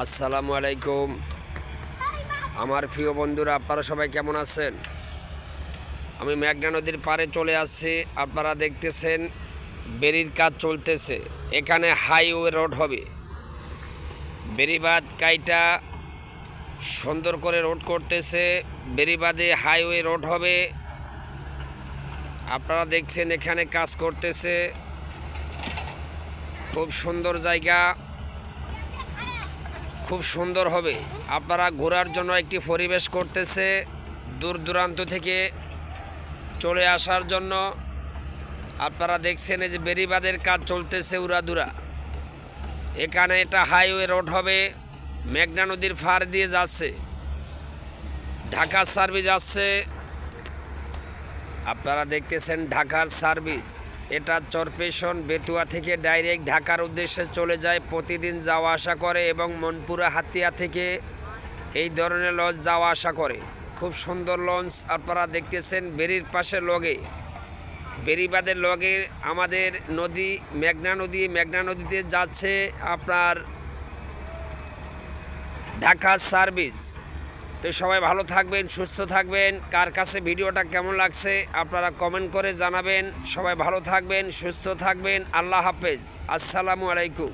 আসসালামু আলাইকুম আমার প্রিয় বন্ধুরা, আপনারা সবাই কেমন আছেন? আমি মেঘনা নদীর পাড়ে চলে আসছি। আপনারা দেখতেছেন বেরির কাজ চলতেছে। এখানে হাইওয়ে রোড হবে। বেরিবাদ কাইটা সুন্দর করে রোড করতেছে। বেরিবাদে হাইওয়ে রোড হবে। আপনারা দেখছেন এখানে কাজ করতেছে। খুব সুন্দর জায়গা, খুব সুন্দর হবে। আপনারা ঘোরার জন্য একটি পরিবেশ করতেছে। দূর দূরান্ত থেকে চলে আসার জন্য আপনারা দেখছেন এই যে বেরিবাদের কাজ চলতেছে উড়াদুরা। এখানে এটা হাইওয়ে রোড হবে। মেঘনা নদীর পার দিয়ে যাচ্ছে, ঢাকার সার্ভিস আসছে। আপনারা দেখতেছেন ঢাকার সার্ভিস। এটা চরপেশন বেতুয়া থেকে ডাইরেক্ট ঢাকার উদ্দেশ্যে চলে যায়। প্রতিদিন যাওয়া আসা করে এবং মনপুরা হাতিয়া থেকে এই ধরনের লঞ্চ যাওয়া আসা করে। খুব সুন্দর লঞ্চ আপনারা দেখতেছেন। বেরির পাশে লগে, বেরিবাদের লগে আমাদের নদী মেঘনা নদী। মেঘনা নদীতে যাচ্ছে আপনার ঢাকার সার্ভিস। তো সবাই ভালো থাকবেন, সুস্থ থাকবেন। কার কাছে ভিডিওটা কেমন লাগছে আপনারা কমেন্ট করে জানাবেন। সবাই ভালো থাকবেন, সুস্থ থাকবেন। আল্লাহ হাফেজ, আসসালামু আলাইকুম।